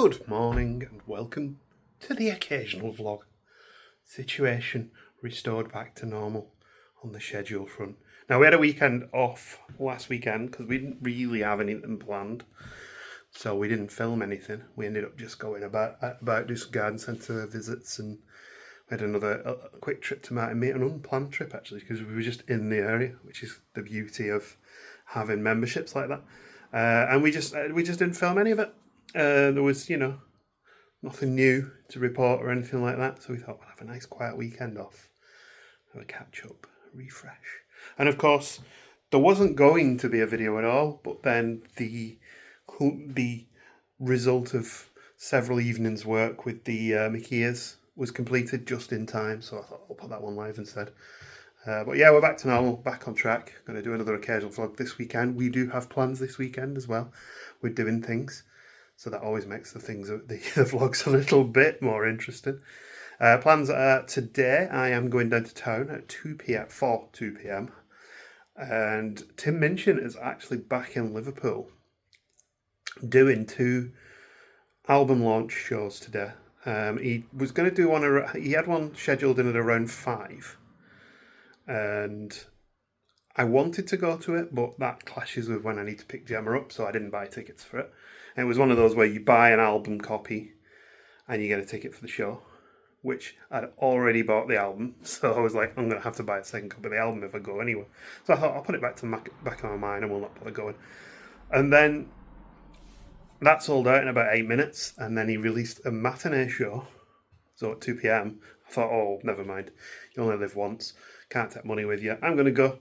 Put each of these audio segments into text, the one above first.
Good morning and welcome to the occasional vlog. Situation restored back to normal on the schedule front. Now we had a weekend off last weekend because we didn't really have anything planned. So we didn't film anything. We ended up just going about do some garden centre visits, and we had a quick trip to Martin Meet, an unplanned trip actually, because we were just in the area, which is the beauty of having memberships like that. And we just didn't film any of it. There was, nothing new to report or anything like that. So we thought we'll have a nice quiet weekend off, have a catch up, refresh. And of course, there wasn't going to be a video at all, but then the result of several evenings' work with the Mickey's was completed just in time. So I thought I'll put that one live instead. But yeah, we're back to normal, back on track. Going to do another occasional vlog this weekend. We do have plans this weekend as well. We're doing things. So that always makes the vlogs a little bit more interesting. Plans are today. I am going down to town at 2 p.m. And Tim Minchin is actually back in Liverpool doing 2 album launch shows today. He was going to do one. He had one scheduled in at around 5. And I wanted to go to it, but that clashes with when I need to pick Gemma up, so I didn't buy tickets for it. And it was one of those where you buy an album copy and you get a ticket for the show, which I'd already bought the album, so I was like, I'm going to have to buy a second copy of the album if I go anyway. So I thought, I'll put it back of my mind and we'll not bother going. And then that sold out in about 8 minutes, and then he released a matinee show, so at 2 p.m. I thought, oh, never mind, you only live once, can't take money with you, I'm going to go.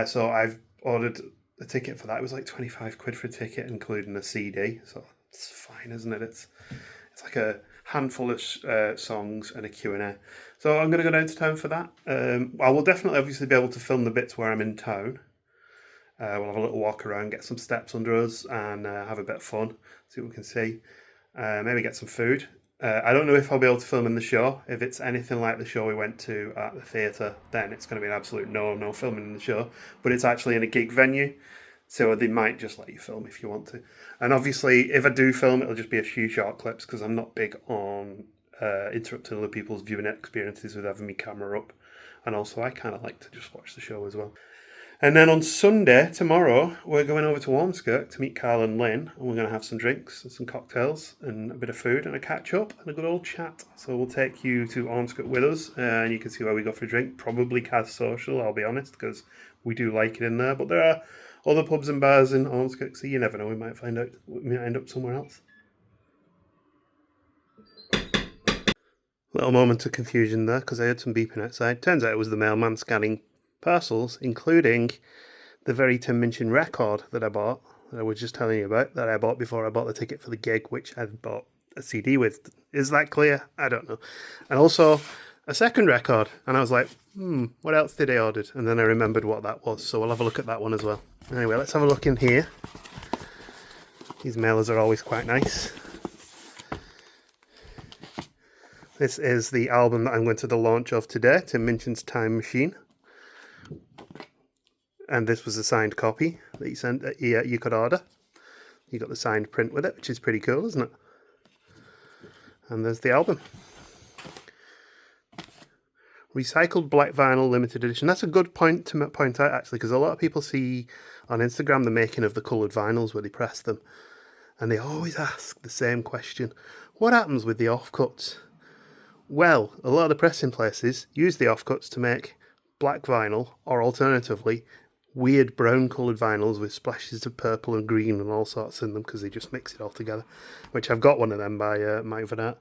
So I've ordered a ticket for that. It was like 25 quid for a ticket, including a CD. So it's fine, isn't it? It's like a handful of songs and a Q&A. So I'm going to go down to town for that. I will definitely obviously be able to film the bits where I'm in town. We'll have a little walk around, get some steps under us, and have a bit of fun, see what we can see. Maybe get some food. I don't know if I'll be able to film in the show. If it's anything like the show we went to at the theatre, then it's going to be an absolute no filming in the show. But it's actually in a gig venue, so they might just let you film if you want to. And obviously, if I do film, it'll just be a few short clips, because I'm not big on interrupting other people's viewing experiences with having my camera up. And also, I kind of like to just watch the show as well. And then on Sunday, tomorrow, we're going over to Ormskirk to meet Carl and Lynn, and we're going to have some drinks and some cocktails and a bit of food and a catch-up and a good old chat. So we'll take you to Ormskirk with us, and you can see where we go for a drink. Probably Kas Social, I'll be honest, because we do like it in there. But there are other pubs and bars in Ormskirk, so you never know, we might end up somewhere else. Little moment of confusion there, because I heard some beeping outside. Turns out it was the mailman scanning parcels, including the very Tim Minchin record that I bought, that I was just telling you about, that I bought before I bought the ticket for the gig, which I bought a CD with. Is that clear? I don't know. And also a second record, and I was like, what else did I order? And then I remembered what that was, so we'll have a look at that one as well. Anyway, let's have a look in here. These mailers are always quite nice. This is the album that I'm going to the launch of today, Tim Minchin's Time Machine. And this was a signed copy that he sent. You could order. You got the signed print with it, which is pretty cool, isn't it? And there's the album. Recycled black vinyl limited edition. That's a good point to point out, actually, because a lot of people see on Instagram the making of the coloured vinyls where they press them. And they always ask the same question. What happens with the offcuts? Well, a lot of the pressing places use the offcuts to make black vinyl, or alternatively, weird brown coloured vinyls with splashes of purple and green and all sorts in them, because they just mix it all together, which I've got one of them by Mike Van Aert.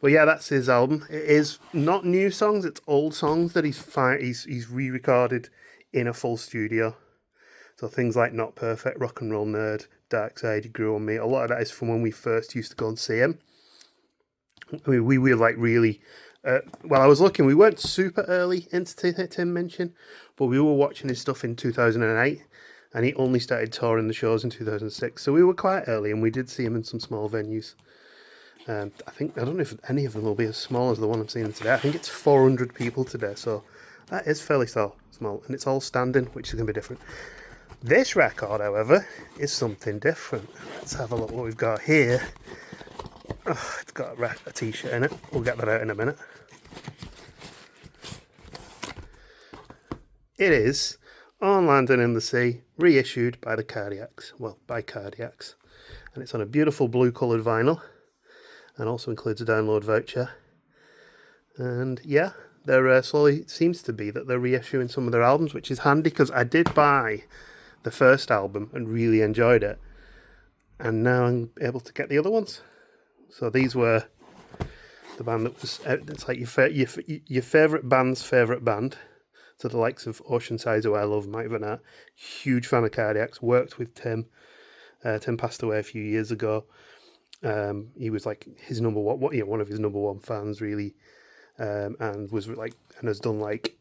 But yeah, that's his album. It is not new songs, it's old songs that he's re-recorded in a full studio. So things like Not Perfect, Rock and Roll Nerd, Dark Side, He Grew on Me, a lot of that is from when we first used to go and see him. I mean, we were like really... I was looking, we weren't super early into Tim Minchin, but we were watching his stuff in 2008, and he only started touring the shows in 2006, so we were quite early, and we did see him in some small venues. I don't know if any of them will be as small as the one I'm seeing today. I think it's 400 people today, so that is fairly small, and it's all standing, which is going to be different. This record, however, is something different. Let's have a look what we've got here. Oh, it's got a t-shirt in it. We'll get that out in a minute. It is On Land and in the Sea, reissued by the Cardiacs. Well, by Cardiacs. And it's on a beautiful blue coloured vinyl. And also includes a download voucher. And yeah, they're slowly, seems to be that they're reissuing some of their albums, which is handy because I did buy the first album and really enjoyed it. And now I'm able to get the other ones. So these were the band that was, it's like your favourite band's favourite band. So the likes of Oceanside, who I love, Mike Van Aert, huge fan of Cardiacs, worked with Tim. Tim passed away a few years ago. He was like his number one, one of his number one fans, really, and was like, and has done like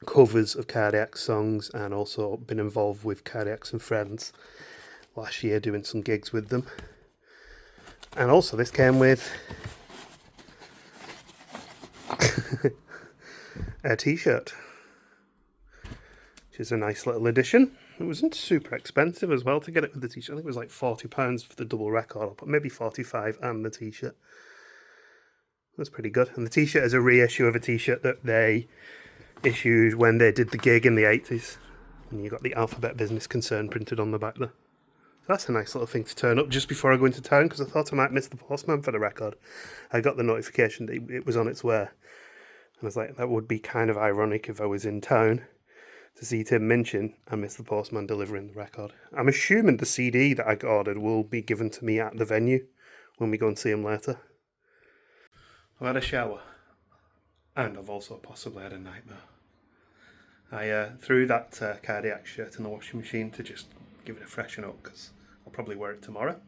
covers of Cardiac songs, and also been involved with Cardiacs and Friends last year, doing some gigs with them. And also, this came with a t-shirt, which is a nice little addition. It wasn't super expensive as well to get it with the t-shirt. I think it was like £40 for the double record, but maybe 45 and the t-shirt. That's pretty good. And the t-shirt is a reissue of a t-shirt that they issued when they did the gig in the 80s. And you got the Alphabet Business Concern printed on the back there. So that's a nice little thing to turn up just before I go into town, because I thought I might miss the postman for the record. I got the notification that it was on its way. And I was like, that would be kind of ironic if I was in town to see Tim Minchin and miss the postman delivering the record. I'm assuming the CD that I ordered will be given to me at the venue when we go and see him later. I've had a shower, and I've also possibly had a nightmare. I threw that Cardiac shirt in the washing machine to just give it a freshen up, because I'll probably wear it tomorrow.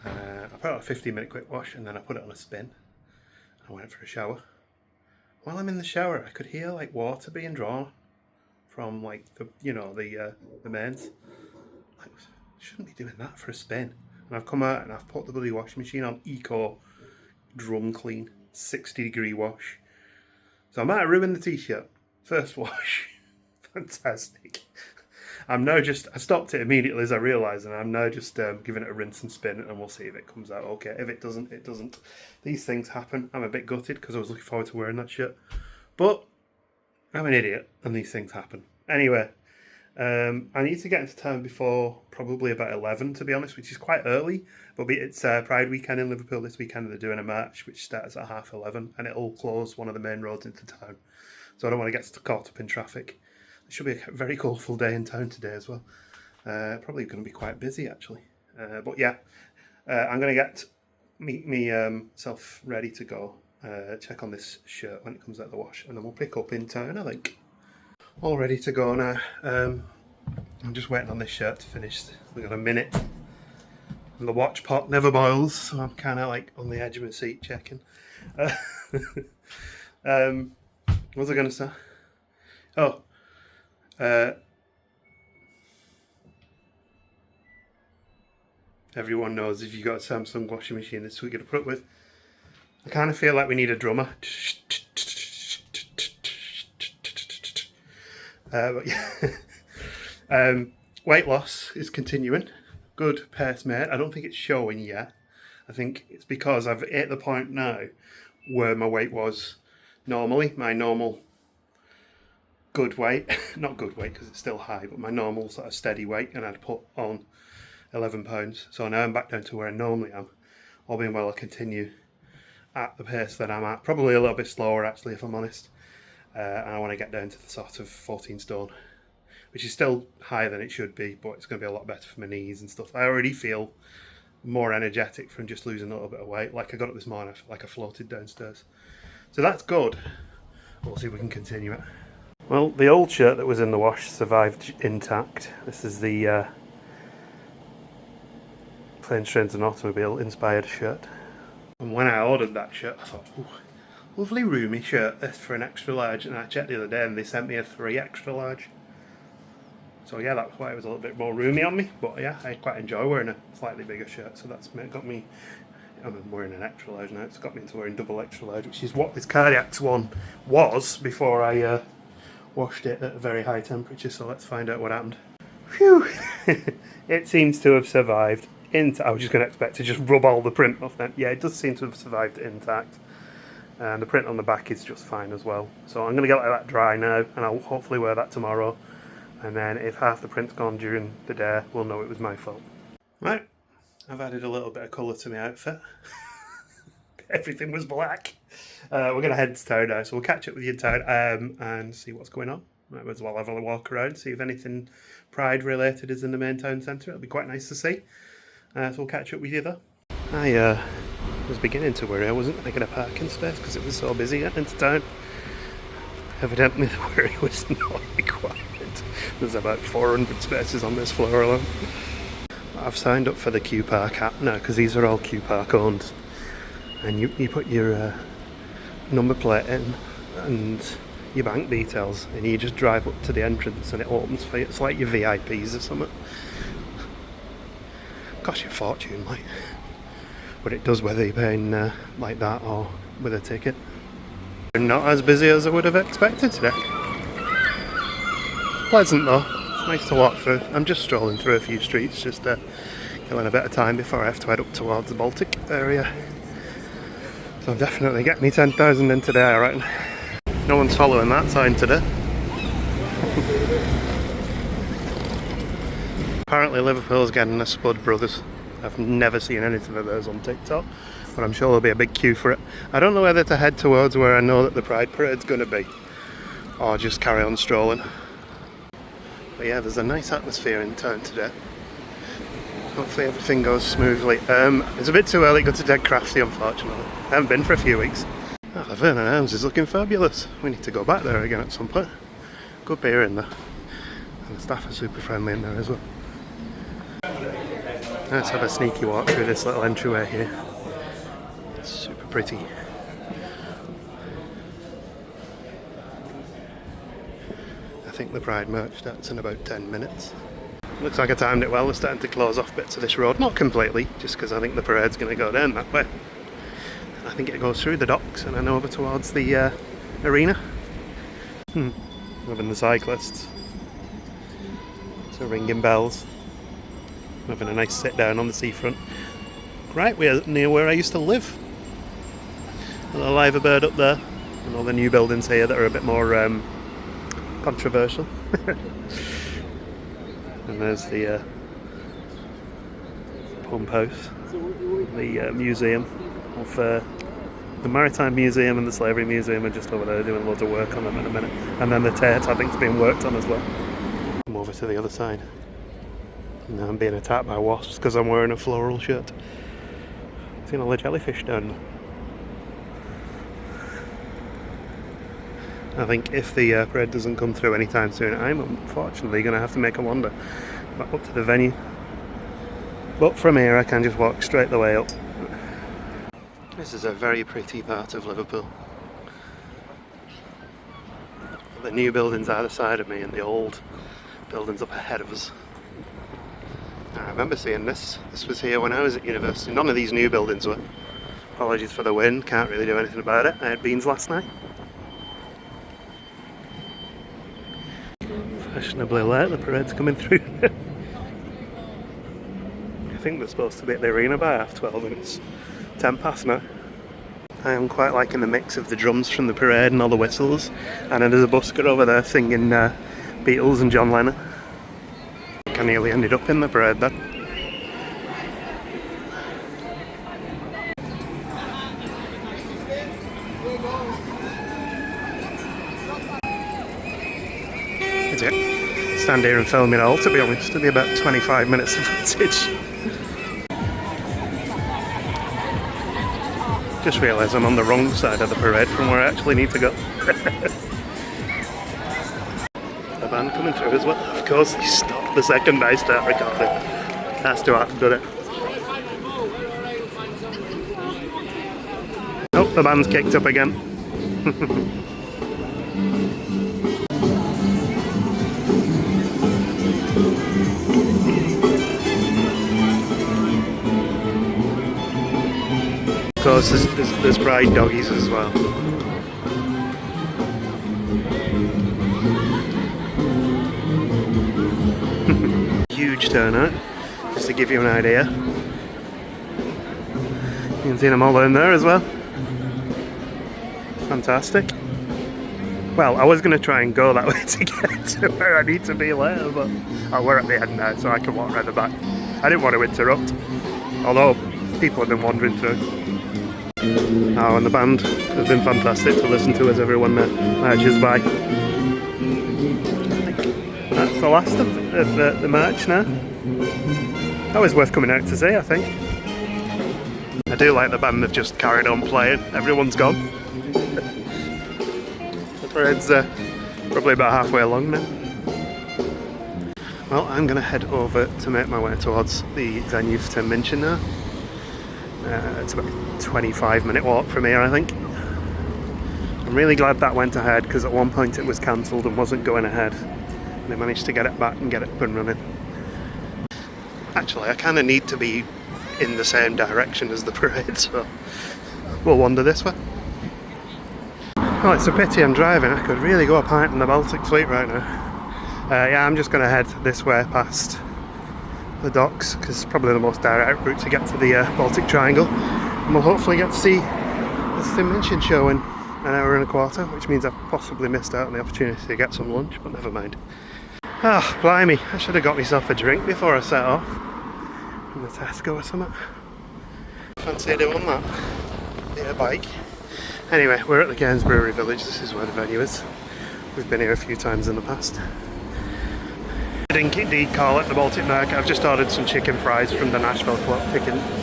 I put it on a 15-minute quick wash, and then I put it on a spin. I went for a shower. While I'm in the shower, I could hear like water being drawn from like the mains. Like, I shouldn't be doing that for a spin. And I've come out and I've put the bloody washing machine on Eco Drum Clean 60-degree wash. So I might have ruined the t-shirt. First wash. Fantastic. I stopped it immediately as I realised, and I'm now just giving it a rinse and spin, and we'll see if it comes out okay. If it doesn't, it doesn't. These things happen. I'm a bit gutted because I was looking forward to wearing that shirt. But I'm an idiot, and these things happen. Anyway, I need to get into town before probably about 11, to be honest, which is quite early. But it's Pride weekend in Liverpool this weekend, and they're doing a march which starts at 11:30, and it'll close one of the main roads into town. So I don't want to get caught up in traffic. It should be a very colourful day in town today as well. Probably going to be quite busy actually. But yeah, I'm going to get myself ready to go. Check on this shirt when it comes out of the wash, and then we'll pick up in town, I think. All ready to go now. I'm just waiting on this shirt to finish. We've got a minute. And the watch pot never boils, so I'm kind of like on the edge of my seat checking. What was I going to say? Oh. Everyone knows if you've got a Samsung washing machine, this is what you're going to put up with. I kind of feel like we need a drummer. But yeah. Weight loss is continuing. Good pace, mate. I don't think it's showing yet. I think it's because I've hit the point now where my weight was normally, my normal good weight, not good weight because it's still high, but my normal sort of steady weight, and I'd put on 11 pounds. So now I'm back down to where I normally am. All being well, I'll continue at the pace that I'm at, probably a little bit slower actually, if I'm honest. And I want to get down to the sort of 14 stone, which is still higher than it should be, but it's going to be a lot better for my knees and stuff. I already feel more energetic from just losing a little bit of weight. Like I got up this morning, I felt like I floated downstairs. So that's good. We'll see if we can continue it. Well, the old shirt that was in the wash survived intact. This is the Planes, Trains and Automobile inspired shirt. And when I ordered that shirt, I thought, ooh, lovely roomy shirt for an extra large. And I checked the other day and they sent me a 3 extra large. So yeah, that's why it was a little bit more roomy on me. But yeah, I quite enjoy wearing a slightly bigger shirt. So that's got me, I'm wearing an extra large now. It's got me into wearing double extra large, which is what this Cardiacs one was before I washed it at a very high temperature. So let's find out what happened. Phew! It seems to have survived. I was just going to expect to just rub all the print off then. Yeah, it does seem to have survived it intact. And the print on the back is just fine as well. So I'm going to get that dry now, and I'll hopefully wear that tomorrow. And then if half the print's gone during the day, we'll know it was my fault. Right, I've added a little bit of colour to my outfit. Everything was black. We're going to head to town now, so we'll catch up with you in town and see what's going on. Might as well have a walk around, see if anything Pride related is in the main town centre. It'll be quite nice to see. So we'll catch up with you there. I was beginning to worry I wasn't going to get a parking space because it was so busy getting into town. Evidently the worry was not required. There's about 400 spaces on this floor alone. I've signed up for the Q Park app now because these are all Q Park owned. And you put your number plate in and your bank details, and you just drive up to the entrance and it opens for you. It's like your VIPs or something. Costs you a fortune, like. But it does whether you're paying like that or with a ticket. Not as busy as I would have expected today. Pleasant though. It's nice to walk through. I'm just strolling through a few streets, just killing a bit of time before I have to head up towards the Baltic area. So I'm definitely getting me 10,000 in today, I reckon. No one's following that sign today. Apparently Liverpool's getting a Spud Brothers. I've never seen anything of those on TikTok, but I'm sure there'll be a big queue for it. I don't know whether to head towards where I know that the Pride Parade's going to be, or just carry on strolling. But yeah, there's a nice atmosphere in town today. Hopefully everything goes smoothly. It's a bit too early to go to Dead Crafty, unfortunately. I haven't been for a few weeks. Oh, the Vernon Arms is looking fabulous. We need to go back there again at some point. Good beer in there. And the staff are super friendly in there as well. Let's have a sneaky walk through this little entryway here. It's super pretty. I think the Pride merch starts in about 10 minutes. Looks like I timed it well. We're starting to close off bits of this road. Not completely, just because I think the parade's going to go down that way. And I think it goes through the docks and then over towards the arena. Loving the cyclists. So ringing bells. Having a nice sit down on the seafront. Right, we're near where I used to live. A little liver bird up there. And all the new buildings here that are a bit more controversial. And there's the pump house, the museum of the Maritime Museum and the Slavery Museum are just over there doing loads of work on them in a minute. And then the Tate, I think, is being worked on as well. I'm over to the other side. Now I'm being attacked by wasps because I'm wearing a floral shirt. Seen all the jellyfish down there. I think if the parade doesn't come through anytime soon, I'm unfortunately going to have to make a wander back up to the venue. But from here I can just walk straight the way up. This is a very pretty part of Liverpool. The new buildings either side of me and the old buildings up ahead of us. I remember seeing this. This was here when I was at university. None of these new buildings were. Apologies for the wind, can't really do anything about it. I had beans last night. Fashionably late, the parade's coming through. I think they're supposed to be at the arena by 12:30 and it's 10 past now. I am quite liking the mix of the drums from the parade and all the whistles. And then there's a busker over there singing Beatles and John Lennon. I nearly ended up in the parade then. That's it. Stand here and film it all, to be honest. It'll be about 25 minutes of footage. Just realised I'm on the wrong side of the parade from where I actually need to go. The band coming through as well. Of course, they stopped the second I start recording. That's to happen, doesn't it? Oh, the band's kicked up again. Of course, there's pride doggies as well. Huge turnout, just to give you an idea. You can see them all in there as well. Fantastic. Well, I was going to try and go that way to get to where I need to be later, but we're at the end now, so I can walk right the back. I didn't want to interrupt, although people have been wandering through. Oh, and the band has been fantastic to listen to as everyone marches by. That's the last of the march now. That was worth coming out to see, I think. I do like the band, they've just carried on playing. Everyone's gone. The parade's probably about halfway along now. Well, I'm going to head over to make my way towards the venue for Tim Minchin now. It's about a 25-minute walk from here, I think. I'm really glad that went ahead, because at one point it was cancelled and wasn't going ahead. They managed to get it back and get it up and running. Actually, I kind of need to be in the same direction as the parade, so we'll wander this way. Well, it's a pity I'm driving. I could really go a pint in the Baltic Fleet right now. Yeah, I'm just going to head this way past the docks, because it's probably the most direct route to get to the Baltic Triangle, and we'll hopefully get to see the Tim Minchin show in an hour and a quarter, which means I've possibly missed out on the opportunity to get some lunch, but never mind. Ah, oh, blimey, I should have got myself a drink before I set off from the Tesco or something. Fancy doing that? Yeah, bike. Anyway, we're at the Cairns Brewery Village. This is where the venue is. We've been here a few times in the past. I didn't indeed call it the Baltic Market. I've just ordered some chicken fries from the Nashville Club.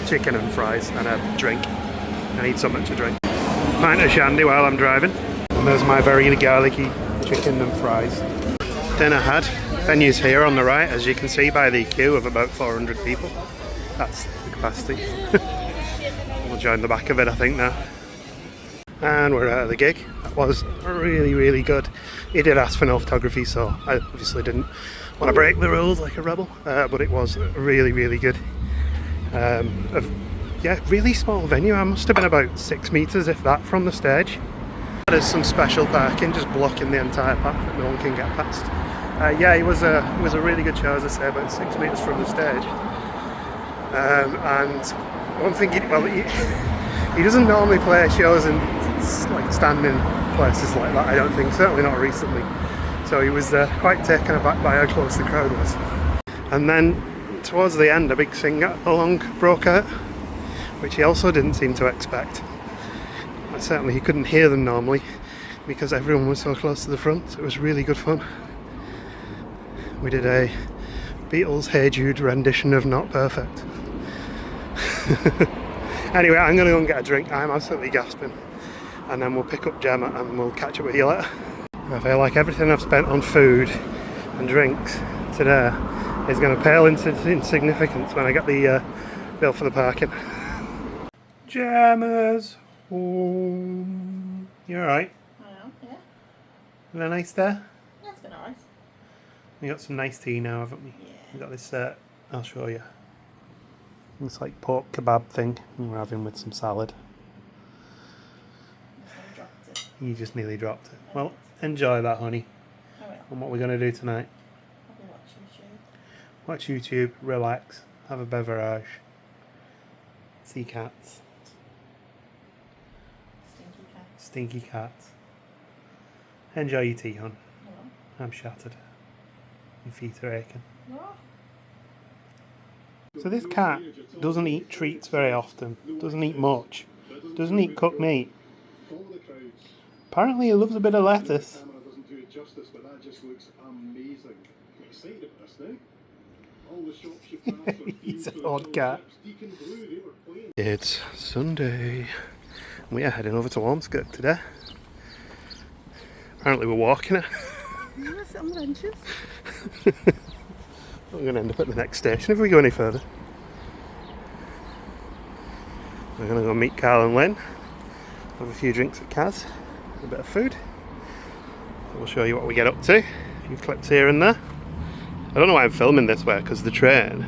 Chicken and fries and a drink. I need something to drink. Pint of shandy while I'm driving. And there's my very garlicky chicken and fries. Dinner had. Venue's here on the right, as you can see by the queue of about 400 people. That's the capacity. We'll join the back of it, I think, now. And we're out of the gig. That was really, really good. He did ask for no photography, so I obviously didn't want to break the rules like a rebel, but it was really, really good. Yeah, really small venue. I must have been about 6 metres, if that, from the stage. There's some special parking just blocking the entire path that no one can get past. Yeah, it was a really good show, as I say, about 6 metres from the stage. And one thing, he doesn't normally play shows in like standing places like that, I don't think, certainly not recently. So he was quite taken aback by how close the crowd was. And then towards the end, a big sing-along broke out, which he also didn't seem to expect. And certainly he couldn't hear them normally because everyone was so close to the front. So it was really good fun. We did a Beatles Hey Jude rendition of Not Perfect. Anyway, I'm going to go and get a drink. I'm absolutely gasping. And then we'll pick up Gemma and we'll catch up with you later. I feel like everything I've spent on food and drinks today is going to pale into insignificance when I get the bill for the parking. Gemma's home. You alright? I am, yeah. Is that nice there? Yeah, it's been alright. We got some nice tea now, haven't we? Yeah. We got this, I'll show you. It's like pork kebab thing we're having with some salad. I dropped it. You just nearly dropped it. Well, enjoy that, honey. I will. And what we're going to do tonight? Probably watch YouTube. Watch YouTube, relax, have a beverage, see cats, Stinky cat. stinky cats. Enjoy your tea, hon. I will. I'm shattered. My feet are aching. Oh. So this cat doesn't eat treats very often, doesn't eat much, doesn't eat cooked meat. Apparently he loves a bit of lettuce. He's an odd cat. It's Sunday. We are heading over to Ormskirk today. Apparently we're walking it. Yes, on benches. We're going to end up at the next station if we go any further. We're going to go meet Carl and Lynn, have a few drinks at Kas, a bit of food. We'll show you what we get up to. A few clips here and there. I don't know why I'm filming this way, because the train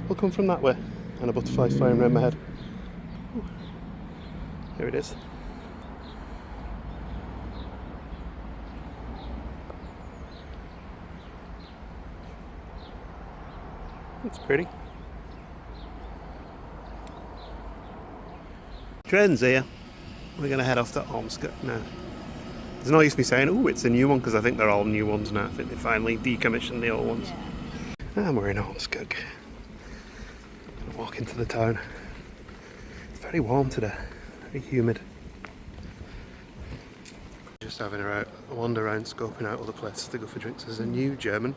will come from that way. And a butterfly's flying around my head. Ooh. Here it is. It's pretty. Train's here. We're going to head off to Ormskirk now. There's no use me saying, oh, it's a new one, because I think they're all new ones now. I think they finally decommissioned the old ones. Yeah. And we're in Ormskirk. Walk into the town. It's very warm today, very humid. Just having a wander around, scoping out other places to go for drinks. There's a new German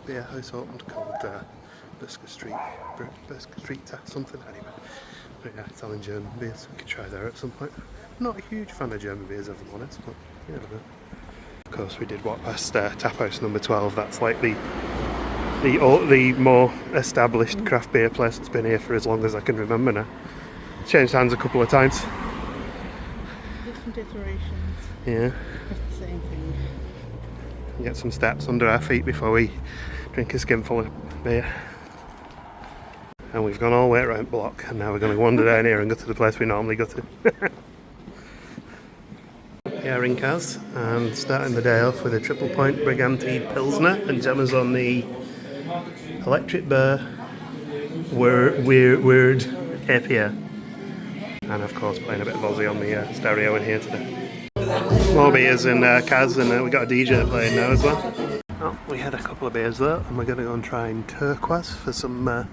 beer house opened called Bluesky Street something anyway. But yeah, it's all in German beers. We could try there at some point. Not a huge fan of German beers, if I'm honest, but you never know. Of course, we did walk past Tap House number 12. That's like the more established craft beer place that's been here for as long as I can remember now. Changed hands a couple of times. Different iterations. Yeah. It's the same thing. Get some steps under our feet before we drink a skinful of beer. And we've gone all the way around the block, and now we're going to wander down here and go to the place we normally go to. Here in Kas, and starting the day off with a triple point Brigantine Pilsner, and Gemma's on the electric beer weird APA. And of course playing a bit of Aussie on the stereo in here today. More beers in Kas, and we got a DJ playing now as well. Oh, we had a couple of beers there, and we're going to go and try in Turquaz for some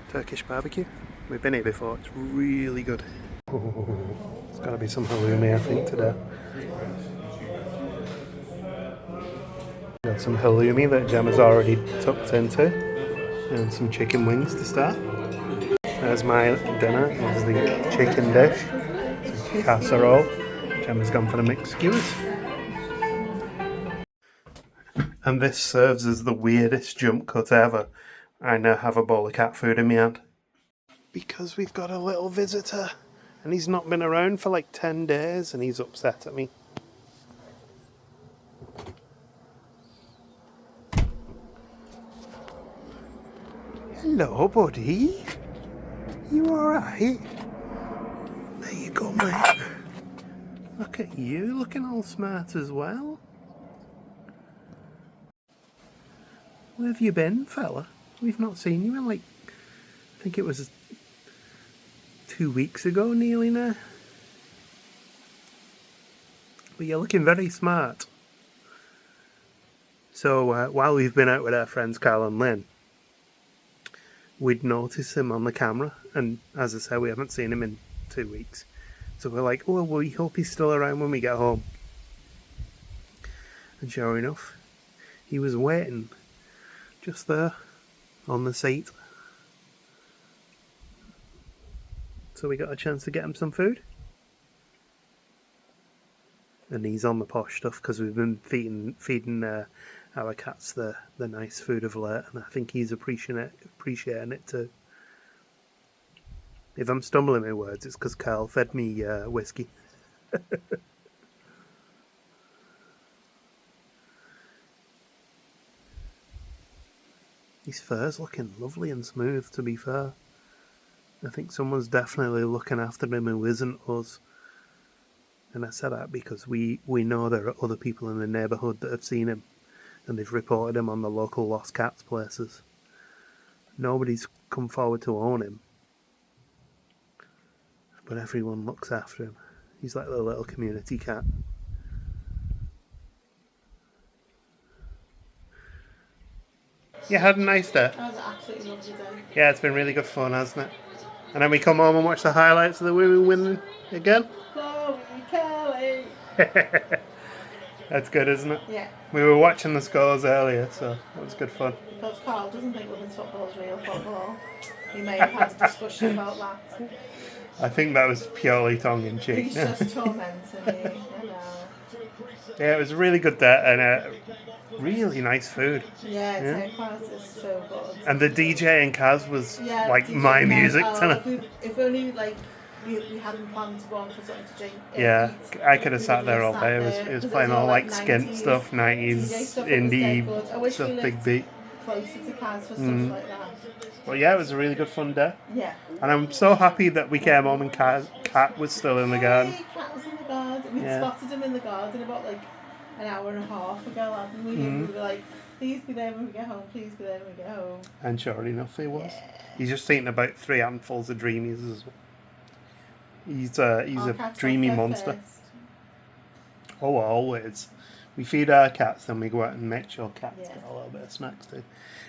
Turkish barbecue. We've been here before, it's really good. Oh, it's got to be some halloumi, I think, today. Got some halloumi that Gemma's already tucked into, and some chicken wings to start. There's my dinner, is the chicken dish, some casserole. Gemma's gone for the mixed skewers. And this serves as the weirdest jump cut ever. I now have a bowl of cat food in my hand. Because we've got a little visitor, and he's not been around for like 10 days, and he's upset at me. Hello, buddy. You alright? There you go, mate. Look at you, looking all smart as well. Where have you been, fella? We've not seen you in like, I think it was 2 weeks ago nearly now. But you're looking very smart. So while we've been out with our friends Carl and Lynn, we'd noticed him on the camera, and as I said, we haven't seen him in 2 weeks. So we're like, oh, well, we hope he's still around when we get home. And sure enough, he was waiting just there on the seat. So we got a chance to get him some food. And he's on the posh stuff because we've been feeding our cats the nice food of late, and I think he's appreciating it too. If I'm stumbling my words, it's because Carl fed me whiskey. His fur's looking lovely and smooth, to be fair. I think someone's definitely looking after him who isn't us. And I say that because we know there are other people in the neighbourhood that have seen him, and they've reported him on the local lost cats places. Nobody's come forward to own him, but everyone looks after him. He's like the little community cat. You had a nice day. That was an absolutely lovely day. Yeah, it's been really good fun, hasn't it? And then we come home and watch the highlights of the women winning again. Chloe Kelly. That's good, isn't it? Yeah. We were watching the scores earlier, so that was good fun. Because Carl doesn't think women's football is real football. We may have had a discussion about that. I think that was purely tongue in cheek. He's just tormenting me. I know. Yeah, it was a really good day and really nice food. Yeah, Turquaz is so good. And the DJ in Kas was like DJ my Kaz, music oh, tonight. If only like we hadn't planned to go on for something to drink. Yeah, eat, I could have we sat would there all sat day. there, It was 'cause playing all like 90s skint stuff, 90s, DJ stuff, it was dead good. I indie wish stuff, we big lived beat. closer to Kaz for stuff like that. Well, yeah, it was a really good fun day. Yeah. And I'm so happy that we came home and Cat was still in the garden. Hey, Cat was in the garden. We spotted him in the garden about like an hour and a half ago, hadn't we? And we were like, please be there when we get home, please be there when we get home. And sure enough, he was. Yeah. He's just eaten about 3 handfuls of dreamies as well. He's Our a cats dreamy go monster. first. Oh, always. We feed our cats, then we go out and make sure cats Yeah. get a little bit of snacks too.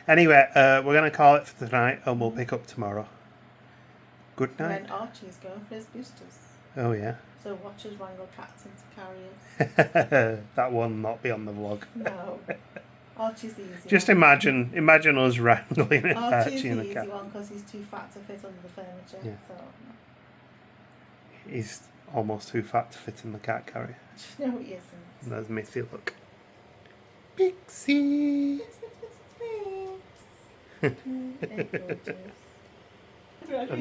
Anyway, we're going to call it for tonight, and we'll pick up tomorrow. Good night. When Archie's going for his boosters. Oh, yeah. So watch us wrangle cats into carriers. That will not be on the vlog. No. Archie's the easy Just one. imagine us wrangling Archie's Archie in the the easy cat. one because he's too fat to fit under the furniture. Yeah. So. He's almost too fat to fit in the cat carrier. No, he isn't. There's Missy, look. Pixie! We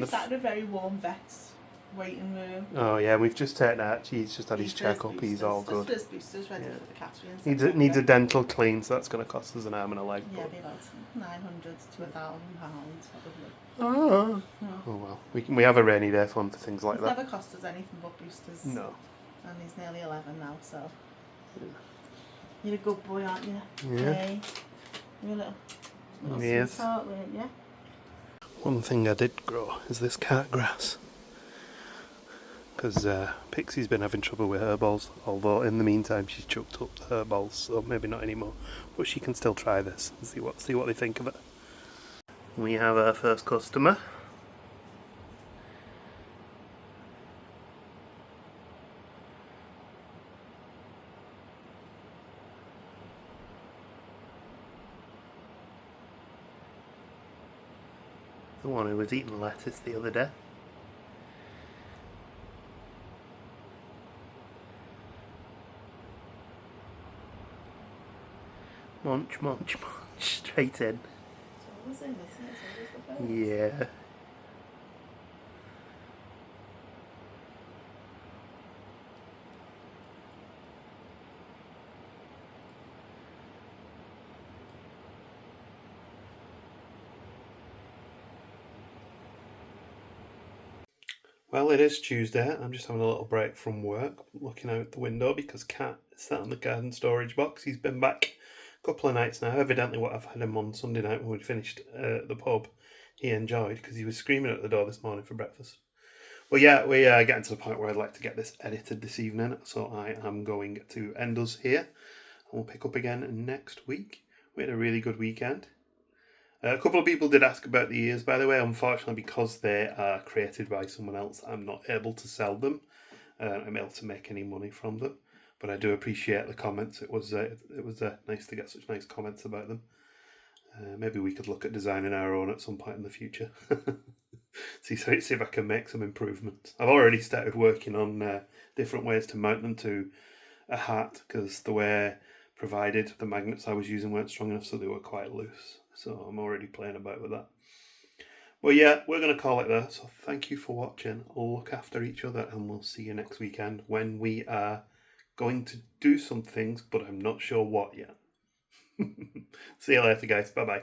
sat in a very warm vet's waiting room. Oh yeah, we've just taken Archie. He's just had his check-up. He's all good. Just boosters ready for the Catherine. Needs a dental clean, so that's going to cost us an arm and a leg. Yeah, it'd be about £900 to £1,000 probably. Oh well, we have a rainy day fund for things like It's that. never cost us anything but boosters. No. And he's nearly 11 now, so. You're a good boy, aren't you? Yeah. Hey. You're a little Yes. sweetheart, weren't you? One thing I did grow is this cat grass. Because Pixie's been having trouble with her balls, although in the meantime she's chucked up her balls, so maybe not anymore. But she can still try this and see what they think of it. We have our first customer. The one who was eating lettuce the other day. Munch, munch, munch, straight in. It's always in, isn't it? It's always the first. Yeah. Well, it is Tuesday. I'm just having a little break from work, looking out the window because Cat is sat on the garden storage box. He's been back a couple of nights now. Evidently, what I've had him on Sunday night when we'd finished the pub, he enjoyed because he was screaming at the door this morning for breakfast. Well, yeah, we are getting to the point where I'd like to get this edited this evening, so I am going to end us here, and we'll pick up again next week. We had a really good weekend. A couple of people did ask about the ears, by the way. Unfortunately, because they are created by someone else, I'm not able to sell them. I'm able to make any money from them. But I do appreciate the comments. It was nice to get such nice comments about them. Maybe we could look at designing our own at some point in the future. see if I can make some improvements. I've already started working on different ways to mount them to a hat, because the way provided the magnets I was using weren't strong enough, so they were quite loose. So I'm already playing about with that. Well, yeah, we're going to call it there. So thank you for watching. Look after each other, and we'll see you next weekend when we are going to do some things, but I'm not sure what yet. See you later, guys. Bye-bye.